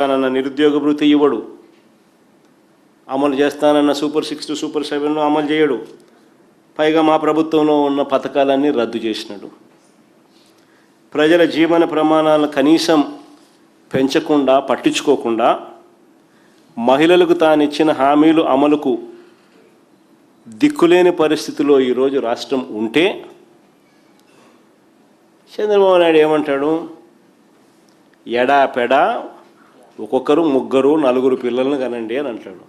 చేస్తానన్న నిరుద్యోగ భృతి ఇవ్వడు, అమలు చేస్తానన్న సూపర్ 6 సూపర్ 7 అమలు చేయడు. పైగా మా ప్రభుత్వంలో ఉన్న పథకాలన్నీ రద్దు చేసినాడు. ప్రజల జీవన ప్రమాణాలు కనీసం పెంచకుండా, పట్టించుకోకుండా, మహిళలకు తానిచ్చిన హామీలు అమలుకు దిక్కులేని పరిస్థితిలో ఈరోజు రాష్ట్రం ఉంటే చంద్రబాబు నాయుడు ఏమంటాడు? ఎడాపెడా ఒక్కొక్కరు 3, 4 పిల్లలను కనండి అని అంటాడు.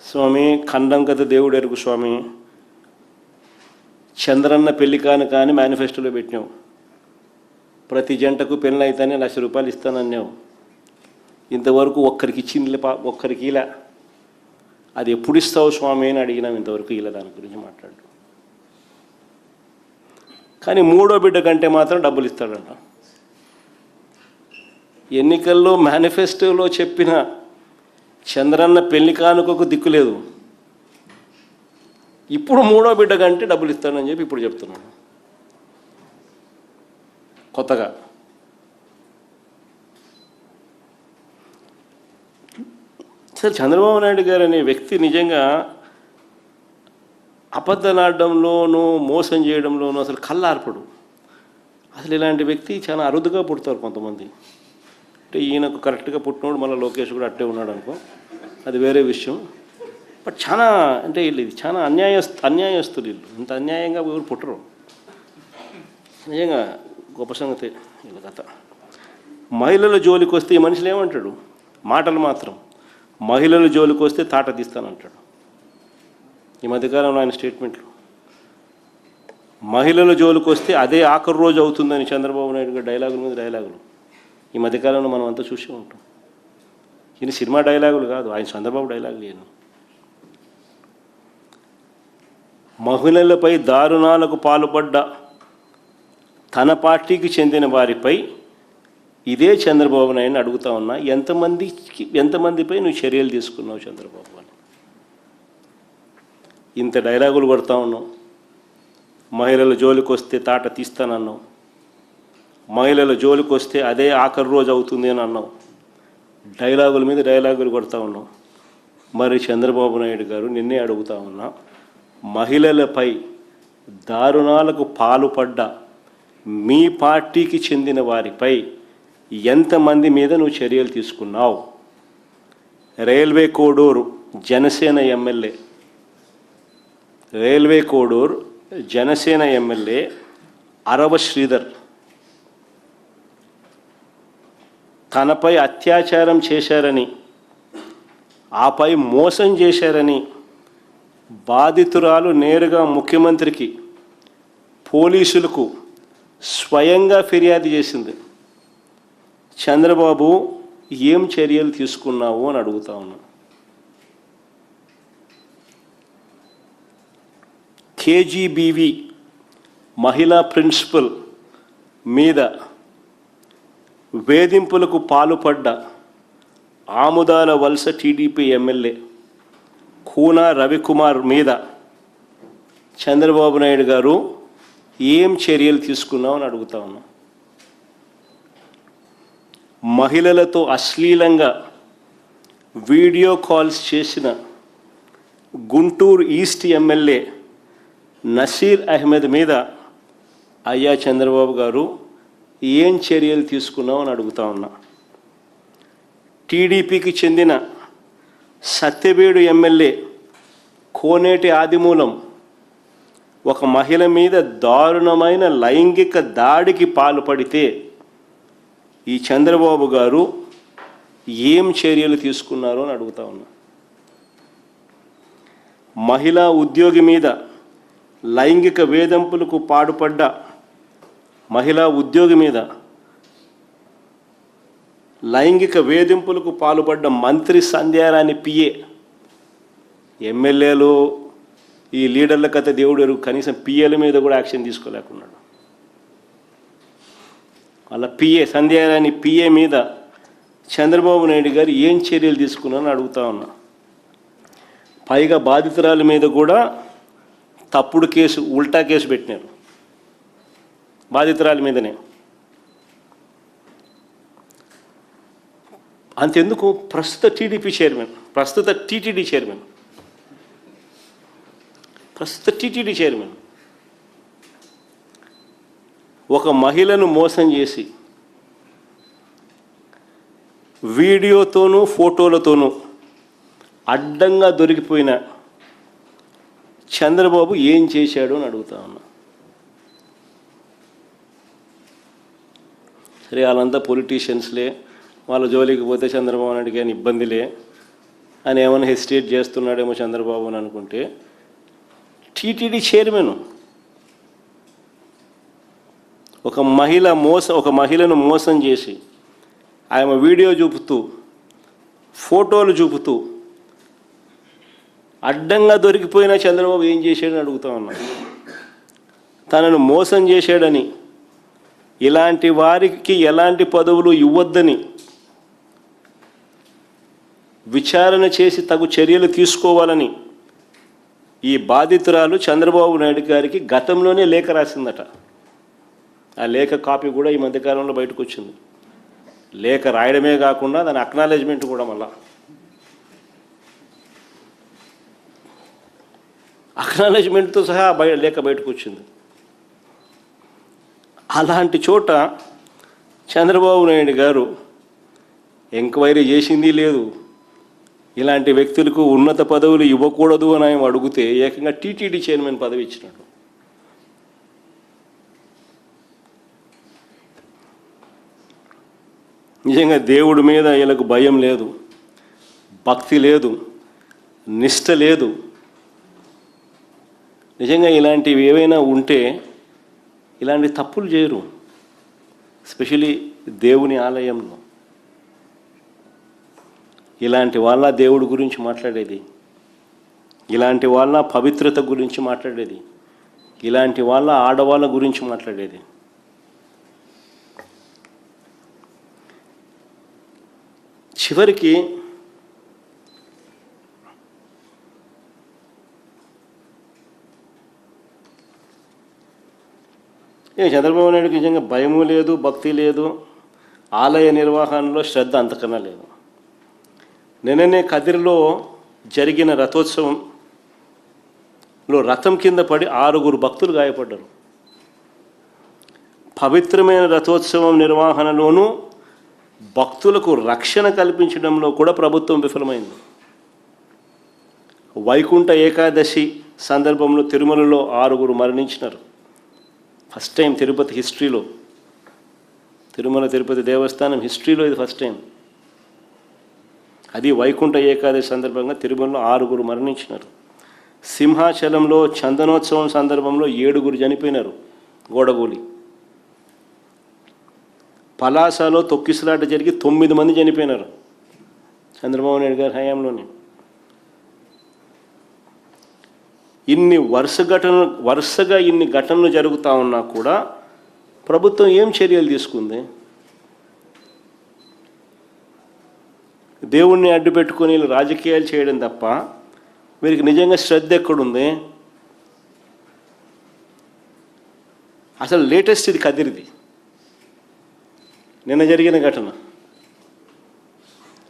స్వామి, ఖండం కథ దేవుడు ఎరుగు స్వామి. చంద్రన్న పెళ్లి కానీ మేనిఫెస్టోలో పెట్టినావు. ప్రతి జంటకు పెళ్ళి అయితేనే ₹1,00,000 ఇస్తానన్నావు. ఇంతవరకు ఒక్కరికి ఇచ్చింది, ఒక్కరికి ఇలా. అది ఎప్పుడు ఇస్తావు స్వామి అని అడిగినాం. ఇంతవరకు ఇలా దాని గురించి మాట్లాడు. కానీ 3వ బిడ్డ కంటే మాత్రం డబ్బులు ఇస్తాడంట. ఎన్నికల్లో మేనిఫెస్టోలో చెప్పిన చంద్రన్న పెళ్లి కానుకకు దిక్కులేదు. ఇప్పుడు 3వ బిడ్డ కంటే డబ్బులు ఇస్తాడని చెప్పి ఇప్పుడు చెప్తున్నాడు కొత్తగా. సార్, చంద్రబాబు నాయుడు గారు అనే వ్యక్తి నిజంగా అబద్ధాలాడడంలోనూ మోసం చేయడంలోనూ అసలు కళ్ళార్పడు. అసలు ఇలాంటి వ్యక్తి చాలా అరుదుగా పుడతారు కొంతమంది. అంటే ఈయనకు కరెక్ట్గా పుట్టినోడు మళ్ళీ లోకేష్ కూడా అట్టే ఉన్నాడు అనుకో, అది వేరే విషయం. బట్ చాలా అంటే వీళ్ళు ఇది చాలా అన్యాయస్తులు. వీళ్ళు ఇంత అన్యాయంగా ఎవరు పుట్టరు. నిజంగా గొప్ప సంగతి వీళ్ళ కథ. మహిళల జోలికి వస్తే ఈ మనుషులు ఏమంటాడు? మాటలు మాత్రం. మహిళల జోలికి వస్తే తాట తీస్తానంటాడు. ఈ మధ్యకాలంలో ఆయన స్టేట్మెంట్లు. మహిళల జోలికి వస్తే అదే ఆఖరి రోజు అవుతుందని చంద్రబాబు నాయుడు గారు డైలాగుల మీద డైలాగులు ఈ మధ్యకాలంలో మనం అంతా చూసే ఉంటాం. ఈయన సినిమా డైలాగులు కాదు, ఆయన చంద్రబాబు డైలాగులు. ఈయన మహిళలపై దారుణాలకు పాల్పడ్డ తన పార్టీకి చెందిన వారిపై ఇదే చంద్రబాబు నాయుడిని అడుగుతా ఉన్నా, ఎంతమందిపై నువ్వు చర్యలు తీసుకున్నావు చంద్రబాబు అని. ఇంత డైలాగులు కొడతా ఉన్నావు. మహిళల జోలికి వస్తే తాట తీస్తానన్నావు. మహిళల జోలికి వస్తే అదే ఆఖరి రోజు అవుతుంది అని అన్నావు. డైలాగుల మీద డైలాగులు కొడతా ఉన్నావు. మరి చంద్రబాబు నాయుడు గారు, నిన్నే అడుగుతా ఉన్నా, మహిళలపై దారుణాలకు పాల్పడ్డ మీ పార్టీకి చెందిన వారిపై ఎంతమంది మీద నువ్వు చర్యలు తీసుకున్నావు? Railway Koduru Janasena MLA, railway Koduru Janasena MLA Arava Sridhar తనపై అత్యాచారం చేశారని, ఆపై మోసం చేశారని బాధితురాలు నేరుగా ముఖ్యమంత్రికి, పోలీసులకు స్వయంగా ఫిర్యాదు చేసింది. చంద్రబాబు, ఏం చర్యలు తీసుకున్నావు అని అడుగుతా ఉన్నా. కేజీబీవీ మహిళా ప్రిన్సిపల్ మీద వేధింపులకు పాల్పడ్డ ఆముదాల వలస టీడీపీ ఎమ్మెల్యే కూన రవికుమార్ మీద చంద్రబాబు నాయుడు గారు ఏం చర్యలు తీసుకున్నావు అని అడుగుతా ఉన్నా. మహిళలతో అశ్లీలంగా వీడియో కాల్స్ చేసిన గుంటూరు ఈస్ట్ ఎమ్మెల్యే నసీర్ అహ్మద్ మీద అయ్యా చంద్రబాబు గారు ఏం చర్యలు తీసుకున్నావు అని అడుగుతా ఉన్నా. టీడీపీకి చెందిన సత్యవేడు ఎమ్మెల్యే కోనేటి ఆదిమూలం ఒక మహిళ మీద దారుణమైన లైంగిక దాడికి పాల్పడితే ఈ చంద్రబాబు గారు ఏం చర్యలు తీసుకున్నారు అని అడుగుతా ఉన్నా. మహిళా ఉద్యోగి మీద లైంగిక వేధింపులకు పాల్పడ్డ మహిళా ఉద్యోగి మీద లైంగిక వేధింపులకు పాల్పడ్డ మంత్రి సంధ్యారాణి పిఏ, ఎమ్మెల్యేలు ఈ లీడర్ల కథ దేవుడు కనీసం పిఏల మీద కూడా యాక్షన్ తీసుకోలేకున్నాడు. వాళ్ళ పిఏ సంధ్యారాణి పిఏ మీద చంద్రబాబు నాయుడు గారు ఏం చర్యలు తీసుకున్నారని అడుగుతా ఉన్నా. పైగా బాధితురాల మీద కూడా తప్పుడు కేసు, ఉల్టా కేసు పెట్టినారు. బాధితురాలి మీదనే. అంతెందుకు ప్రస్తుత టీడీపీ చైర్మన్, ప్రస్తుత టీటీడీ చైర్మన్ ఒక మహిళను మోసం చేసి వీడియోతోనూ ఫోటోలతోనూ అడ్డంగా దొరికిపోయిన చంద్రబాబు ఏం చేశాడు అని అడుగుతా ఉన్నా. సరే, వాళ్ళంతా పొలిటీషియన్స్లే, వాళ్ళ జోలికి పోతే చంద్రబాబు నాయుడికి అని ఇబ్బందిలే అని ఏమైనా హెసిటేట్ చేస్తున్నాడేమో చంద్రబాబు అని అనుకుంటే, టీటీడీ చైర్మన్ ఒక మహిళను మోసం చేసి ఆమె వీడియో చూపుతూ ఫోటోలు చూపుతూ అడ్డంగా దొరికిపోయిన చంద్రబాబు ఏం చేశాడని అడుగుతా ఉన్నాను. తనను మోసం చేశాడని, ఇలాంటి వారికి ఎలాంటి పదవులు ఇవ్వద్దని విచారణ చేసి తగు చర్యలు తీసుకోవాలని ఈ బాధితురాలు చంద్రబాబు నాయుడు గారికి గతంలోనే లేఖ రాసిందట. ఆ లేఖ కాపీ కూడా ఈ మధ్యకాలంలో బయటకు వచ్చింది. లేఖ రాయడమే కాకుండా దాని అక్నాలెడ్జ్మెంట్ కూడా మళ్ళా అక్నాలెడ్జ్మెంట్తో సహా లేఖ బయటకు వచ్చింది. అలాంటి చోట చంద్రబాబు నాయుడు గారు ఎంక్వైరీ చేసింది లేదు. ఇలాంటి వ్యక్తులకు ఉన్నత పదవులు ఇవ్వకూడదు అని ఆయన అడిగితే ఏకంగా టీటీడీ చైర్మన్ పదవి ఇచ్చినాడు. నిజంగా దేవుడి మీద వీళ్ళకు భయం లేదు, భక్తి లేదు, నిష్ట లేదు. నిజంగా ఇలాంటివి ఏవైనా ఉంటే ఇలాంటి తప్పులు చేయరు. స్పెషలీ దేవుని ఆలయంలో ఇలాంటి వాళ్ళ దేవుడి గురించి మాట్లాడేది, ఇలాంటి వాళ్ళ పవిత్రత గురించి మాట్లాడేది, ఇలాంటి వాళ్ళ ఆడవాళ్ళ గురించి మాట్లాడేది. చివరికి చంద్రబాబు నాయుడుకి నిజంగా భయము లేదు, భక్తి లేదు, ఆలయ నిర్వహణలో శ్రద్ధ అంతకన్నా లేదు. నిన్ననే కదిరిలో జరిగిన రథోత్సవంలో రథం కింద పడి 6 భక్తులు గాయపడ్డారు. పవిత్రమైన రథోత్సవం నిర్వహణలోనూ భక్తులకు రక్షణ కల్పించడంలో కూడా ప్రభుత్వం విఫలమైంది. వైకుంఠ ఏకాదశి సందర్భంలో తిరుమలలో 6 మరణించినారు. ఫస్ట్ టైం తిరుపతి హిస్టరీలో, తిరుమల తిరుపతి దేవస్థానం హిస్టరీలో ఇది ఫస్ట్ టైం. అది వైకుంఠ ఏకాదశి సందర్భంగా తిరుమలలో 6 మరణించినారు. సింహాచలంలో చందనోత్సవం సందర్భంలో 7 చనిపోయినారు గోడగూలి. పలాసలో తొక్కిసలాట జరిగి 9 మంది చనిపోయినారు చంద్రబాబు నాయుడు గారి హయాంలోనే. వరుసగా ఇన్ని ఘటనలు జరుగుతూ ఉన్నా కూడా ప్రభుత్వం ఏం చర్యలు తీసుకుంది? దేవుణ్ణి అడ్డు పెట్టుకొని రాజకీయాలు చేయడం తప్ప వీరికి నిజంగా శ్రద్ధ ఎక్కడుంది? అసలు లేటెస్ట్ ఇది కదిరిది, నిన్న జరిగిన ఘటన.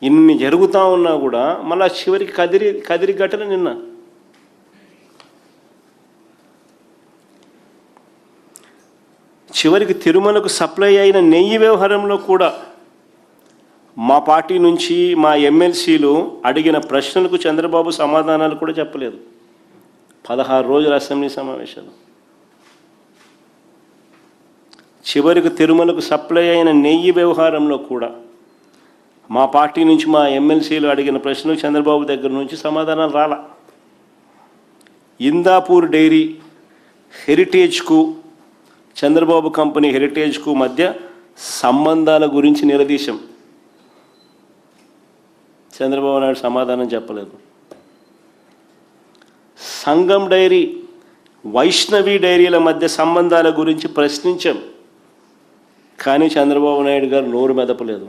ఇన్ని జరుగుతూ ఉన్నా కూడా మళ్ళా చివరికి కదిరి ఘటన నిన్న. చివరికి తిరుమలకు సప్లై అయిన నెయ్యి వ్యవహారంలో కూడా మా పార్టీ నుంచి మా ఎమ్మెల్సీలు అడిగిన ప్రశ్నలకు చంద్రబాబు సమాధానాలు కూడా చెప్పలేదు. 16 రోజుల అసెంబ్లీ సమావేశాలు. చివరికి తిరుమలకు సప్లై అయిన నెయ్యి వ్యవహారంలో కూడా మా పార్టీ నుంచి మా ఎమ్మెల్సీలు అడిగిన ప్రశ్నలకు చంద్రబాబు దగ్గర నుంచి సమాధానాలు రాలా. ఇందాపూర్ డైరీ హెరిటేజ్కు, చంద్రబాబు కంపెనీ హెరిటేజ్కు మధ్య సంబంధాల గురించి నిలదీశాం. చంద్రబాబు నాయుడు సమాధానం చెప్పలేదు. సంగం డైరీ, వైష్ణవి డైరీల మధ్య సంబంధాల గురించి ప్రశ్నించాం, కానీ చంద్రబాబు నాయుడు గారు నోరు మెదపలేదు.